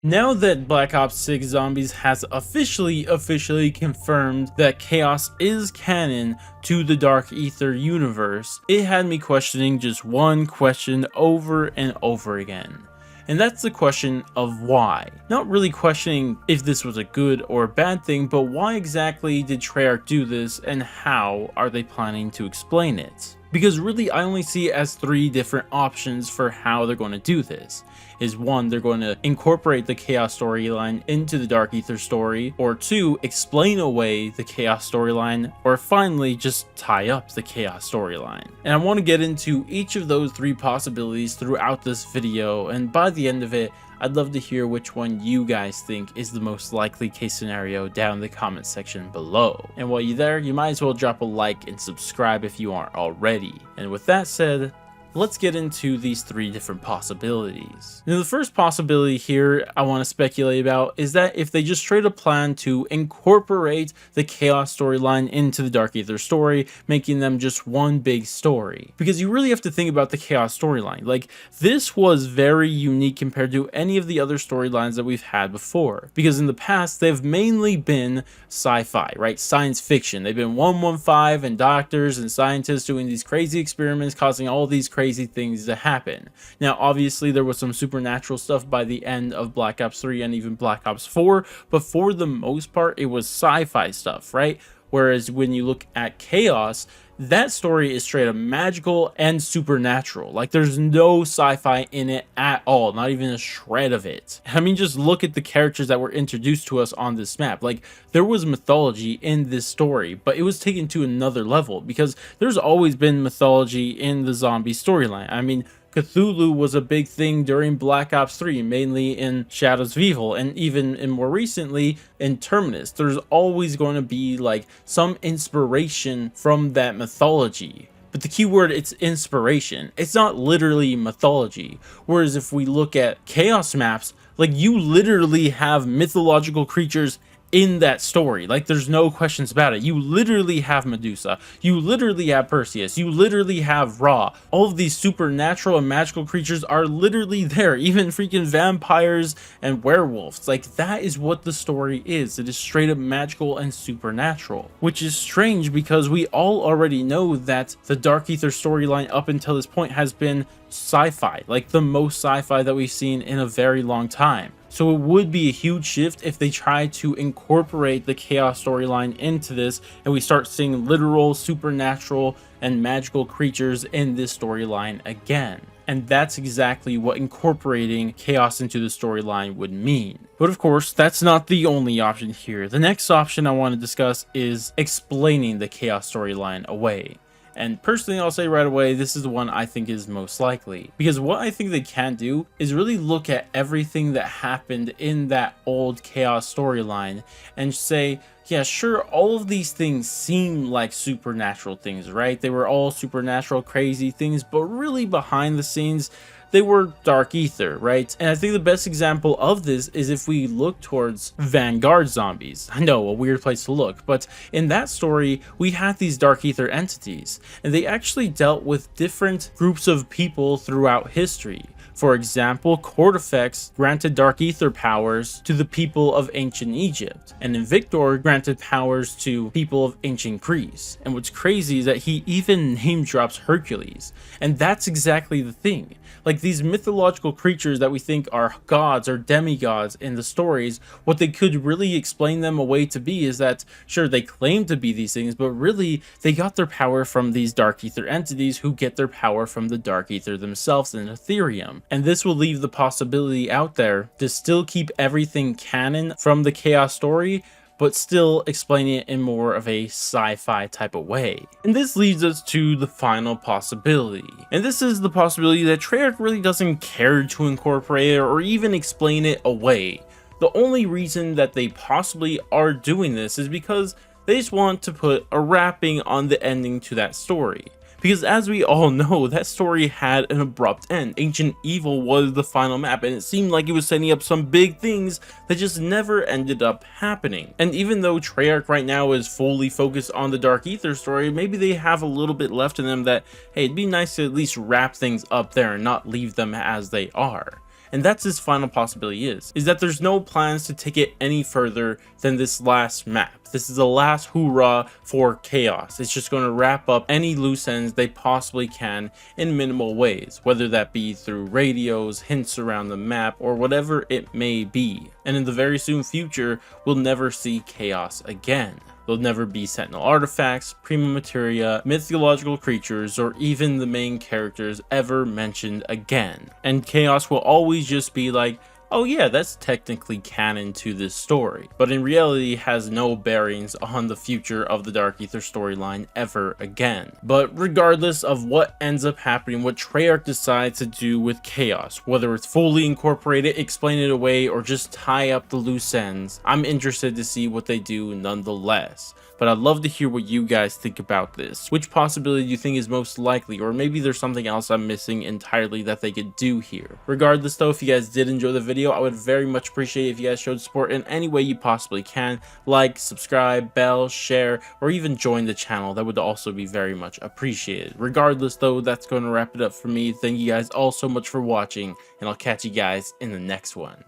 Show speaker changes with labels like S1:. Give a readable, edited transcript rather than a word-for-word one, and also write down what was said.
S1: Now that Black Ops 6 Zombies has officially confirmed that Chaos is canon to the Dark Ether universe, it had me questioning just one question over and over again. And that's the question of why. Not really questioning if this was a good or bad thing, but why exactly did Treyarch do this and how are they planning to explain it? Because really I only see it as three different options for how they're going to do this. Is one, they're going to incorporate the Chaos storyline into the Dark Ether story, or two, explain away the Chaos storyline, or finally just tie up the Chaos storyline. And I want to get into each of those three possibilities throughout this video, and by the end of it, I'd love to hear which one you guys think is the most likely case scenario down in the comment section below. And while you're there, you might as well drop a like and subscribe if you aren't already. And with that said, let's get into these three different possibilities. Now, the first possibility here I want to speculate about is that if they just straight up plan to incorporate the Chaos storyline into the Dark Ether story, making them just one big story. Because you really have to think about the Chaos storyline. Like, this was very unique compared to any of the other storylines that we've had before. Because in the past, they've mainly been sci-fi, right? Science fiction. They've been 115 and doctors and scientists doing these crazy experiments, causing all these crazy things to happen. Now, obviously, there was some supernatural stuff by the end of Black Ops 3 and even Black Ops 4, but for the most part, it was sci-fi stuff, right? Whereas when you look at Chaos, that story is straight up magical and supernatural. Like, there's no sci-fi in it at all, not even a shred of it. I mean, just look at the characters that were introduced to us on this map. Like, there was mythology in this story, but it was taken to another level because there's always been mythology in the zombie storyline. I mean, Cthulhu was a big thing during Black Ops 3, mainly in Shadows of Evil, and even more recently in Terminus. There's always going to be like some inspiration from that mythology. But the key word, it's inspiration. It's not literally mythology. Whereas if we look at Chaos maps, like, you literally have mythological creatures in that story. Like, there's no questions about it. You literally have Medusa, you literally have Perseus, you literally have Ra. All of these supernatural and magical creatures are literally there, even freaking vampires and werewolves. Like, that is what the story is. It is straight up magical and supernatural, which is strange because we all already know that the Dark Ether storyline up until this point has been sci-fi, like the most sci-fi that we've seen in a very long time. So it would be a huge shift if they try to incorporate the Chaos storyline into this and we start seeing literal supernatural and magical creatures in this storyline again. And that's exactly what incorporating Chaos into the storyline would mean. But of course, that's not the only option here. The next option I want to discuss is explaining the Chaos storyline away. And personally, I'll say right away, this is the one I think is most likely. Because what I think they can do is really look at everything that happened in that old Chaos storyline and say, yeah, sure, all of these things seem like supernatural things, right? They were all supernatural, crazy things, but really behind the scenes, they were Dark Ether, right? And I think the best example of this is if we look towards Vanguard zombies. I know, a weird place to look, but in that story, we had these Dark Ether entities, and they actually dealt with different groups of people throughout history. For example, Cortifex granted Dark Ether powers to the people of ancient Egypt, and Invictor granted powers to people of ancient Greece. And what's crazy is that he even name drops Hercules, and that's exactly the thing. Like, these mythological creatures that we think are gods or demigods in the stories, what they could really explain them away to be is that, sure, they claim to be these things, but really they got their power from these Dark Ether entities who get their power from the Dark Ether themselves in Ethereum. And this will leave the possibility out there to still keep everything canon from the Chaos story, but still explaining it in more of a sci-fi type of way. And this leads us to the final possibility. And this is the possibility that Treyarch really doesn't care to incorporate it or even explain it away. The only reason that they possibly are doing this is because they just want to put a wrapping on the ending to that story. Because as we all know, that story had an abrupt end. Ancient Evil was the final map, and it seemed like it was setting up some big things that just never ended up happening. And even though Treyarch right now is fully focused on the Dark Ether story, maybe they have a little bit left in them that, hey, it'd be nice to at least wrap things up there and not leave them as they are. and that's his final possibility is that there's no plans to take it any further than this last map. This is the last hoorah for Chaos. It's just going to wrap up any loose ends they possibly can in minimal ways, whether that be through radios, hints around the map, or whatever it may be. And in the very soon future, we'll never see Chaos again. There'll never be Sentinel artifacts, Prima Materia, mythological creatures, or even the main characters ever mentioned again. And Chaos will always just be like, oh yeah, that's technically canon to this story, but in reality has no bearings on the future of the Dark Aether storyline ever again. But regardless of what ends up happening, what Treyarch decides to do with Chaos, whether it's fully incorporate it, explain it away, or just tie up the loose ends, I'm interested to see what they do nonetheless. But I'd love to hear what you guys think about this. Which possibility do you think is most likely, or maybe there's something else I'm missing entirely that they could do here. Regardless though, if you guys did enjoy the video, I would very much appreciate it if you guys showed support in any way you possibly can. Like, subscribe, bell, share, or even join the channel. That would also be very much appreciated. Regardless though, that's going to wrap it up for me. Thank you guys all so much for watching, and I'll catch you guys in the next one.